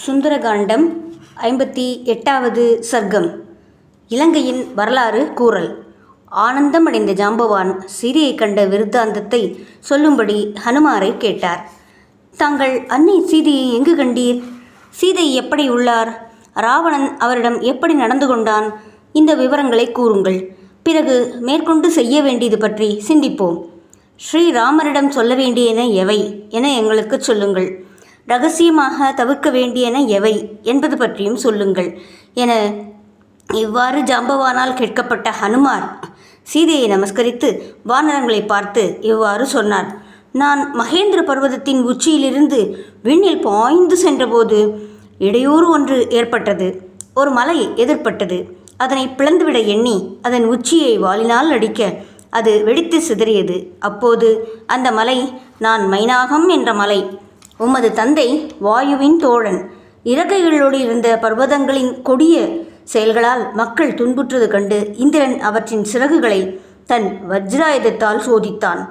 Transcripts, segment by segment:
சுந்தரகாண்டம் 58வது சர்க்கம். இலங்கையின் வரலாறு கூறல். ஆனந்தமடைந்த ஜாம்பவான் சீதையை கண்ட விருத்தாந்தத்தை சொல்லும்படி ஹனுமாரை கேட்டார். தாங்கள் அன்னை சீதையை எங்கு கண்டீர்? சீதை எப்படி உள்ளார்? ராவணன் அவரிடம் எப்படி நடந்து கொண்டான்? இந்த விவரங்களை கூறுங்கள். பிறகு மேற்கொண்டு செய்ய வேண்டியது பற்றி சிந்திப்போம். ஸ்ரீராமரிடம் சொல்ல வேண்டியன எவை என எங்களுக்கு சொல்லுங்கள். இரகசியமாக தவிர்க்க வேண்டியன எவை என்பது பற்றியும் சொல்லுங்கள் என இவ்வாறு ஜாம்பவானால் கேட்கப்பட்ட ஹனுமார் சீதையை நமஸ்கரித்து வானரங்களை பார்த்து இவ்வாறு சொன்னார். நான் மகேந்திர பர்வதத்தின் உச்சியிலிருந்து விண்ணில் பாய்ந்து சென்றபோது இடையூறு ஒன்று ஏற்பட்டது. ஒரு மலை எதிர்பட்டது. அதனை பிளந்துவிட எண்ணி அதன் உச்சியை வாளினால் அடிக்க அது வெடித்து சிதறியது. அப்போது அந்த மலை நான் மைனாகம் என்ற மலை, உமது தந்தை வாயுவின் தோழன், இறக்கைகளோடு இருந்த பர்வதங்களின் கொடிய செயல்களால் மக்கள் துன்புற்றது கண்டு இந்திரன் அவற்றின் சிறகுகளை தன் வஜ்ராயுதத்தால் சோதித்தான்.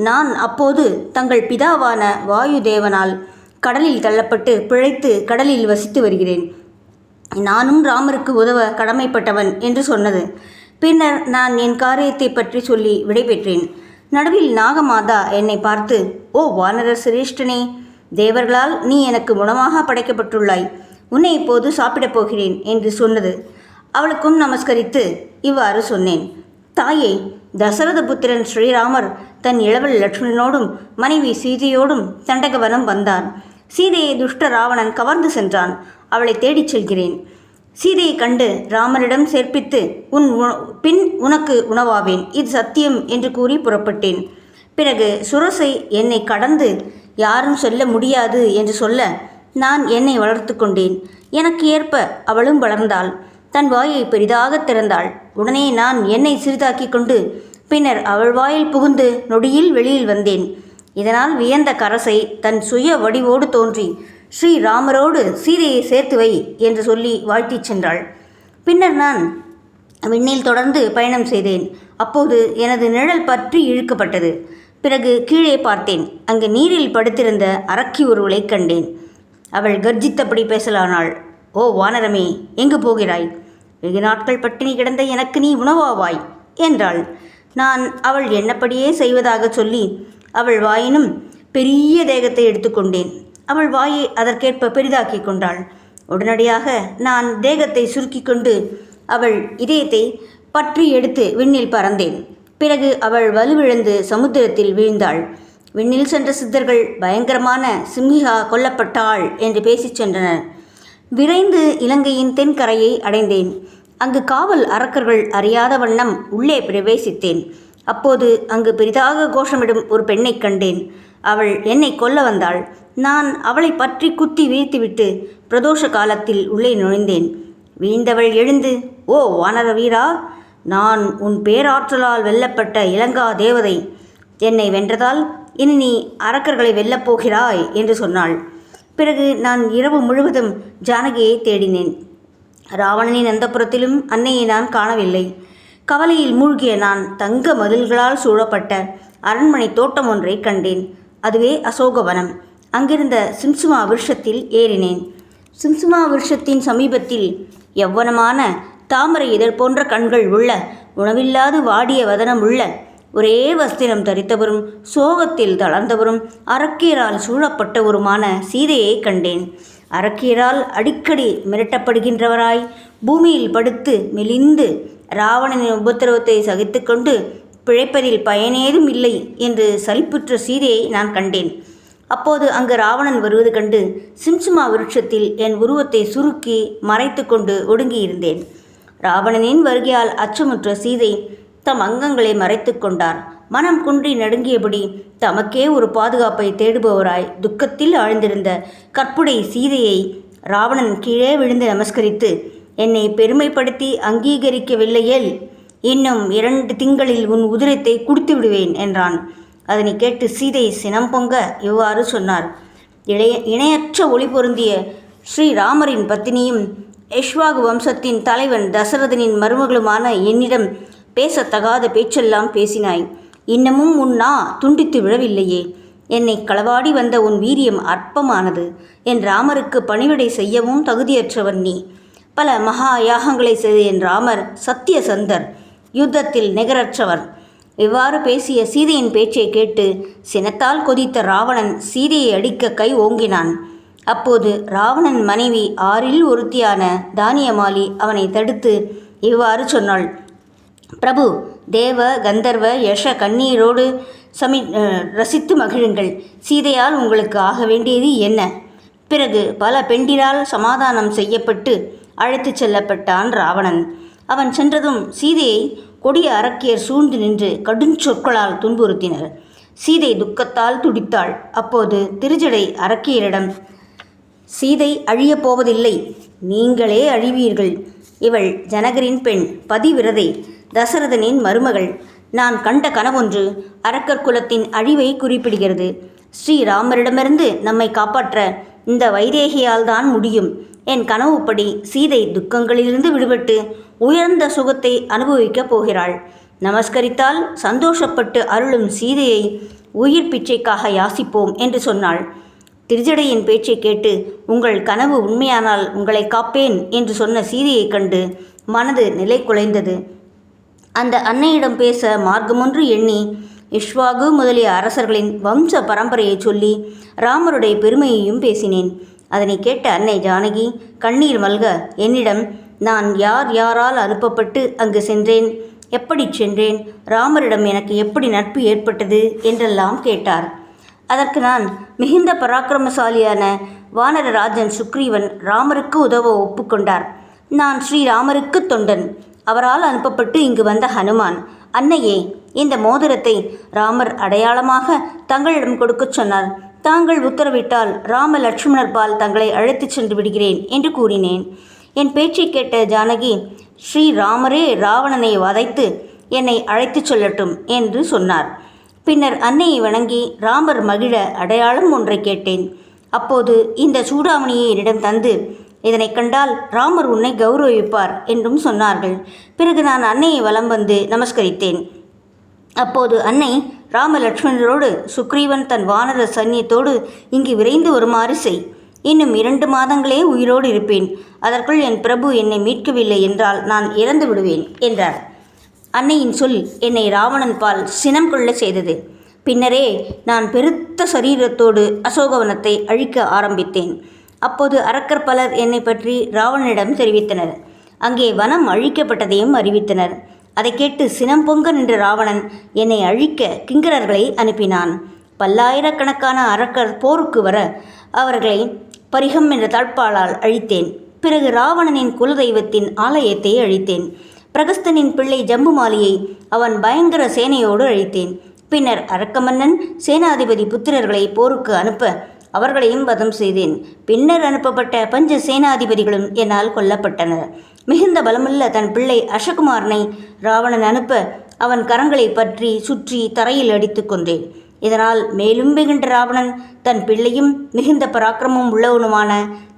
நான் அப்போது தங்கள் பிதாவான வாயு தேவனால் கடலில் தள்ளப்பட்டு பிழைத்து கடலில் வசித்து வருகிறேன். நானும் ராமருக்கு உதவ கடமைப்பட்டவன் என்று சொன்னது. பின்னர் நான் என் காரியத்தை பற்றி சொல்லி விடைபெற்றேன். நடுவில் நாகமாதா என்னை பார்த்து, ஓ வானர சிரேஷ்டனே, தேவர்களால் நீ எனக்கு குணமாக படைக்கப்பட்டுள்ளாய், உன்னை இப்போது சாப்பிடப் போகிறேன் என்று சொன்னது. அவளுக்கும் நமஸ்கரித்து இவ்வாறு சொன்னேன். தாயே, தசரத புத்திரன் ஸ்ரீராமர் தன் இளவல் லட்சுமணனோடும் மனைவி சீதையோடும் தண்டகவனம் வந்தான். சீதையை துஷ்ட ராவணன் கவர்ந்து சென்றான். அவளை தேடிச் செல்கிறேன். சீதையை கண்டு ராமனிடம் சேர்ப்பித்து பின் உனக்கு உணவாவேன், இது சத்தியம் என்று கூறி புறப்பட்டேன். பிறகு சுரசை என்னை கடந்து யாரும் செல்ல முடியாது என்று சொல்ல நான் என்னை வளர்த்து கொண்டேன். எனக்கு ஏற்ப அவளும் வளர்ந்தாள். தன் வாயை பெரிதாக திறந்தாள். உடனே நான் என்னை சிறிதாக்கி கொண்டு பின்னர் அவள் வாயில் புகுந்து நொடியில் வெளியில் வந்தேன். இதனால் வியந்த கரசை தன் சுய வடிவோடு தோன்றி ஸ்ரீராமரோடு சீதையை சேர்த்து வை என்று சொல்லி வாழ்த்திச் சென்றாள். பின்னர் நான் விண்ணில் தொடர்ந்து பயணம் செய்தேன். அப்போது எனது நிழல் பற்றி இழுக்கப்பட்டது. பிறகு கீழே பார்த்தேன். அங்கு நீரில் படுத்திருந்த அரக்கி ஒருவளை கண்டேன். அவள் கர்ஜித்தபடி பேசலானாள். ஓ வானரமே, எங்கு போகிறாய்? வெகு நாட்கள் பட்டினி கிடந்த எனக்கு நீ உணவாவாய் என்றாள். நான் அவள் என்னப்படியே செய்வதாக சொல்லி அவள் வாயினும் பெரிய தேகத்தை எடுத்துக்கொண்டேன். அவள் வாயை அதற்கேற்ப பெரிதாக்கி கொண்டாள். உடனடியாக நான் தேகத்தை சுருக்கி கொண்டு அவள் இதயத்தை பற்றி எடுத்து விண்ணில் பறந்தேன். பிறகு அவள் வலுவிழந்து சமுத்திரத்தில் வீழ்ந்தாள். விண்ணில் சென்ற சித்தர்கள் பயங்கரமான சிம்ஹிகா கொல்லப்பட்டாள் என்று பேசிச் சென்றனர். விரைந்து இலங்கையின் தென்கரையை அடைந்தேன். அங்கு காவல் அரக்கர்கள் அறியாத வண்ணம் உள்ளே பிரவேசித்தேன். அப்போது அங்கு பெரிதாக கோஷமிடும் ஒரு பெண்ணை கண்டேன். அவள் என்னை கொல்ல வந்தாள். நான் அவளை பற்றி குத்தி வீழ்த்திவிட்டு பிரதோஷ காலத்தில் உள்ளே நுழைந்தேன். வீழ்ந்தவள் எழுந்து, ஓ வானர வீரா, நான் உன் பேராற்றலால் வெல்லப்பட்ட இலங்கா தேவதை. என்னை வென்றதால் இனி நீ அரக்கர்களை வெல்லப் போகிறாய் என்று சொன்னாள். பிறகு நான் இரவு முழுவதும் ஜானகியை தேடினேன். ராவணனின் அந்தப்புறத்திலும் அன்னையை நான் காணவில்லை. கவலையில் மூழ்கிய நான் தங்க மதில்களால் சூழப்பட்ட அரண்மனை தோட்டம் ஒன்றை கண்டேன். அதுவே அசோகவனம். அங்கிருந்த சிம்சுமா விருஷத்தில் ஏறினேன். சிம்சுமா விருஷத்தின் சமீபத்தில் யவ்வனமான தாமரை இதழ் போன்ற கண்கள் உள்ள, உணவில்லாது வாடிய வதனம் உள்ள, ஒரே வஸ்திரம் தரித்தவரும் சோகத்தில் தளர்ந்தவரும் அரக்கியரால் சூழப்பட்டவருமான சீதையை கண்டேன். அரக்கியரால் அடிக்கடி மிரட்டப்படுகின்றவராய் பூமியில் படுத்து மெலிந்து ராவணனின் உபத்திரவத்தை சகித்து கொண்டு பிழைப்பதில் பயனேதும் இல்லை என்று சலிப்புற்ற சீதையை நான் கண்டேன். அப்போது அங்கு ராவணன் வருவது கண்டு சிம்சுமா விருட்சத்தில் என் உருவத்தை சுருக்கி மறைத்து கொண்டு ஒடுங்கியிருந்தேன். ராவணனின் வருகையால் அச்சமுற்ற சீதை தம் அங்கங்களை மறைத்து கொண்டார். மனம் குன்றி நடுங்கியபடி தமக்கே ஒரு பாதுகாப்பை தேடுபவராய் துக்கத்தில் ஆழ்ந்திருந்த கற்புடை சீதையை ராவணன் கீழே விழுந்து நமஸ்கரித்து, என்னை பெருமைப்படுத்தி அங்கீகரிக்கவில்லையேல் இன்னும் 2 திங்களில் உன் உதிரத்தை குடித்து விடுவேன் என்றான். அதனை கேட்டு சீதை சினம் பொங்க இவ்வாறு சொன்னார். இணையற்ற ஒளி பொருந்திய ஸ்ரீராமரின் பத்தினியும் இக்ஷ்வாகு வம்சத்தின் தலைவன் தசரதனின் மருமகளுமான என்னிடம் பேசத்தகாத பேச்செல்லாம் பேசினாய். இன்னமும் உன் நா துண்டித்து விழவில்லையே. என்னை களவாடி வந்த உன் வீரியம் அற்பமானது. என் ராமருக்கு பணிவிடை செய்யவும் தகுதியற்றவன் நீ. பல மகா யாகங்களை செய்த என் ராமர் சத்தியசந்தர், யுத்தத்தில் நிகரற்றவர். இவ்வாறு பேசிய சீதையின் பேச்சை கேட்டு சினத்தால் கொதித்த ராவணன் சீதையை அடிக்க கை ஓங்கினான். அப்போது ராவணன் மனைவி ஆறில் ஒருத்தியான தானியமாலி அவனை தடுத்து இவ்வாறு சொன்னாள்: பிரபு, தேவ கந்தர்வ யஷ கண்ணீரோடு ரசித்து மகிழுங்கள். சீதையால் உங்களுக்கு ஆக வேண்டியது என்ன? பிறகு பல பெண்டிரால் சமாதானம் செய்யப்பட்டு அழைத்துச் செல்லப்பட்டான் ராவணன். அவன் சென்றதும் சீதையை கொடிய அரக்கியர் சூழ்ந்து நின்று கடுஞ்சொற்களால் துன்புறுத்தினர். சீதை துக்கத்தால் துடித்தாள். அப்போது திருஜடை அரக்கியரிடம், சீதை அழியப் போவதில்லை, நீங்களே அழிவீர்கள். இவள் ஜனகரின் பெண், பதிவிரதை, தசரதனின் மருமகள். நான் கண்ட கனவொன்று அரக்கர் குலத்தின் அழிவை குறிப்பிடுகிறது. ஸ்ரீராமரிடமிருந்து நம்மை காப்பாற்ற இந்த வைதேகியால் தான் முடியும். என் கனவுப்படி சீதை துக்கங்களிலிருந்து விடுபட்டு உயர்ந்த சுகத்தை அனுபவிக்கப் போகிறாள். நமஸ்கரித்தால் சந்தோஷப்பட்டு அருளும் சீதையை உயிர் பிச்சைக்காக யாசிப்போம் என்று சொன்னாள். திருஜடையின் பேச்சை கேட்டு, உங்கள் கனவு உண்மையானால் உங்களை காப்பேன் என்று சொன்ன சீதையை கண்டு மனது நிலை குலைந்தது. அந்த அன்னையிடம் பேச மார்க்கமொன்று எண்ணி இஷ்வாகு முதலிய அரசர்களின் வம்ச பரம்பரையை சொல்லி ராமருடைய பெருமையையும் பேசினேன். அதனை கேட்ட அன்னை ஜானகி கண்ணீர் மல்க என்னிடம், நான் யார் யாரால் அனுப்பப்பட்டு அங்கு சென்றேன், எப்படி சென்றேன், ராமரிடம் எனக்கு எப்படி நட்பு ஏற்பட்டது என்றெல்லாம் கேட்டார். அதற்கு நான், மிகுந்த பராக்கிரமசாலியான வானரராஜன் சுக்ரீவன் ராமருக்கு உதவ ஒப்புக்கொண்டார். நான் ஸ்ரீராமருக்கு தொண்டன். அவரால் அனுப்பப்பட்டு இங்கு வந்த ஹனுமான். அன்னையே, இந்த மோதிரத்தை ராமர் அடையாளமாக தங்களிடம் கொடுக்கச் சொன்னார். தாங்கள் உத்தரவிட்டால் ராம லட்சுமணர் பால் தங்களை அழைத்துச் சென்று விடுகிறேன் என்று கூறினேன். என் பேச்சை கேட்ட ஜானகி, ஸ்ரீராமரே ராவணனை வதைத்து என்னை அழைத்துச் சொல்லட்டும் என்று சொன்னார். பின்னர் அன்னையை வணங்கி ராமர் மகிழ அடையாளம் ஒன்றை கேட்டேன். அப்போது இந்த சூடாமணியை என்னிடம் தந்து, இதனை கண்டால் ராமர் உன்னை கௌரவிப்பார் என்றும் சொன்னார்கள். பிறகு நான் அன்னையை வலம் வந்து நமஸ்கரித்தேன். அப்போது அன்னை, ராம லட்சுமணரோடு சுக்ரீவன் தன் வானர சைன்யத்தோடு இங்கு விரைந்து வருமாறு செய். இன்னும் 2 மாதங்களே உயிரோடு இருப்பேன். அதற்குள் என் பிரபு என்னை மீட்கவில்லை என்றால் நான் இறந்து விடுவேன் என்றார். அன்னையின் சொல் என்னை ராவணன் பால் சினம் கொள்ள செய்தது. பின்னரே நான் பெருத்த சரீரத்தோடு அசோகவனத்தை அழிக்க ஆரம்பித்தேன். அப்போது அரக்கர் பலர் என்னை பற்றி ராவணனிடம் தெரிவித்தனர். அங்கே வனம் அழிக்கப்பட்டதையும் அறிவித்தனர். அதை கேட்டு சினம் பொங்க நின்ற ராவணன் என்னை அழிக்க கிங்கரர்களை அனுப்பினான். பல்லாயிரக்கணக்கான அரக்கர் போருக்கு வர அவர்களை பரிகம் என்ற தாழ்பாளால் அழித்தேன். பிறகு ராவணனின் குலதெய்வத்தின் ஆலயத்தை அழித்தேன். பிரகஸ்தனின் பிள்ளை ஜம்புமாலியை அவன் பயங்கர சேனையோடு அழித்தேன். பின்னர் அரக்க மன்னன் சேனாதிபதி புத்திரர்களை போருக்கு அனுப்ப அவர்களையும் வதம் செய்தேன். பின்னர் அனுப்பப்பட்ட பஞ்ச சேனாதிபதிகளும் என்னால் கொல்லப்பட்டனர். மிகுந்த பலமுள்ள தன் பிள்ளை அசகுமாரனை ராவணன் அனுப்ப அவன் கரங்களை பற்றி சுற்றி தரையில் அடித்து கொண்டேன். இதனால் மேலும் வெகுண்ட ராவணன் தன் பிள்ளையும் மிகுந்த பராக்கிரமம் உள்ளவனுமான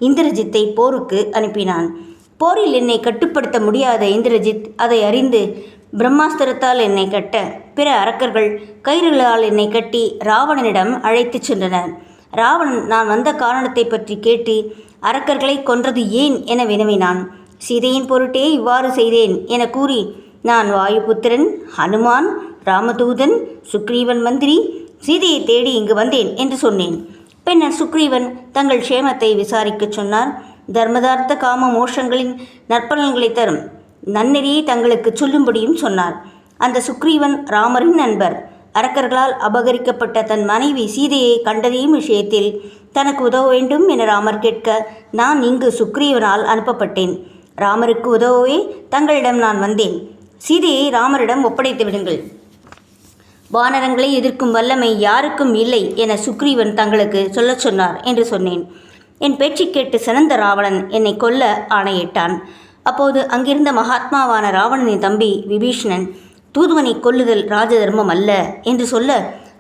இந்திரஜித்தை போருக்கு அனுப்பினான். போரில் என்னை கட்டுப்படுத்த முடியாத இந்திரஜித் அதை அறிந்து பிரம்மாஸ்திரத்தால் என்னை கட்ட பிற அரக்கர்கள் கயிறுகளால் என்னை கட்டி ராவணனிடம் அழைத்துச் சென்றனர். ராவணன் நான் வந்த காரணத்தை பற்றி கேட்டு அரக்கர்களை கொன்றது ஏன் என வினவினான். சீதையின் பொருட்டே இவ்வாறு செய்தேன் என கூறி, நான் வாயுபுத்திரன், ஹனுமான், ராமதூதன், சுக்ரீவன் மந்திரி, சீதையை தேடி இங்கு வந்தேன் என்று சொன்னேன். பின்னர் சுக்ரீவன் தங்கள் க்ஷேமத்தை விசாரிக்கச் சொன்னார். தர்மதார்த்த காம மோஷங்களின் நற்பலன்களை தரும் நன்னெறியை தங்களுக்கு சொல்லும்படியும் சொன்னார். அந்த சுக்ரீவன் ராமரின் நண்பர். அரக்கர்களால் அபகரிக்கப்பட்ட தன் மனைவி சீதையை கண்டறியும் விஷயத்தில் தனக்கு உதவ வேண்டும் என ராமர் கேட்க, நான் இங்கு சுக்ரீவனால் அனுப்பப்பட்டேன். ராமருக்கு உதவவே தங்களிடம் நான் வந்தேன். சீதையை ராமரிடம் ஒப்படைத்து விடுங்கள். வானரங்களை எதிர்க்கும் வல்லமை யாருக்கும் இல்லை என சுக்ரீவன் தங்களுக்கு சொல்லச் சொன்னார் என்று சொன்னேன். என் பேச்சை கேட்டு சினந்த ராவணன் என்னை கொல்ல ஆணையிட்டான். அப்போது அங்கிருந்த மகாத்மாவான ராவணனின் தம்பி விபீஷணன், தூதுவனை கொல்லுதல் ராஜதர்மம் அல்ல என்று சொல்ல,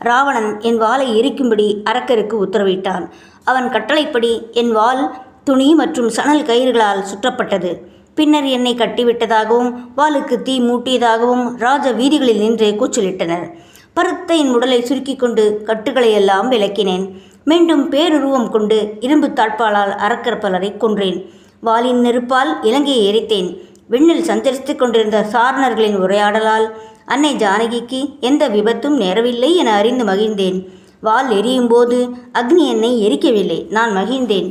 ராவணன் என் வாளை எரிக்கும்படி அரக்கருக்கு உத்தரவிட்டான். அவன் கட்டளைப்படி என் வாள் துணி மற்றும் சணல் கயிறுகளால் சுற்றப்பட்டது. பின்னர் என்னை கட்டிவிட்டதாகவும் வாளுக்கு தீ மூட்டியதாகவும் ராஜ வீதிகளில் நின்று கூச்சலிட்டனர். பருத்த என் உடலை சுருக்கிக் கொண்டு கட்டுகளை எல்லாம் விளக்கினேன். மீண்டும் பேருருவம் கொண்டு இரும்பு தாழ்பாலால் அரக்கர் பலரை கொன்றேன். வாளின் நெருப்பால் இலங்கையை எரித்தேன். விண்ணில் சஞ்சரித்துக் கொண்டிருந்த சாரணர்களின் உரையாடலால் அன்னை ஜானகிக்கு எந்த விபத்தும் நேரவில்லை என அறிந்து மகிழ்ந்தேன். வாள் எரியும் போது அக்னி என்னை எரிக்கவில்லை, நான் மகிழ்ந்தேன்.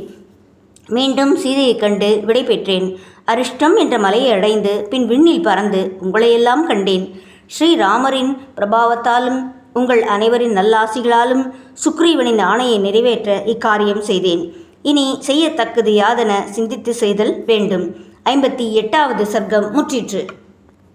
மீண்டும் சீதையைக் கண்டு விடை பெற்றேன். அரிஷ்டம் என்ற மலையை அடைந்து பின் விண்ணில் பறந்து உங்களையெல்லாம் கண்டேன். ஸ்ரீராமரின் பிரபாவத்தாலும் உங்கள் அனைவரின் நல்லாசிகளாலும் சுக்ரீவனின் ஆணையை நிறைவேற்ற இக்காரியம் செய்தேன். இனி செய்யத்தக்கது யாதென சிந்தித்து செய்தல் வேண்டும். 58வது சர்க்கம் முற்றிற்று.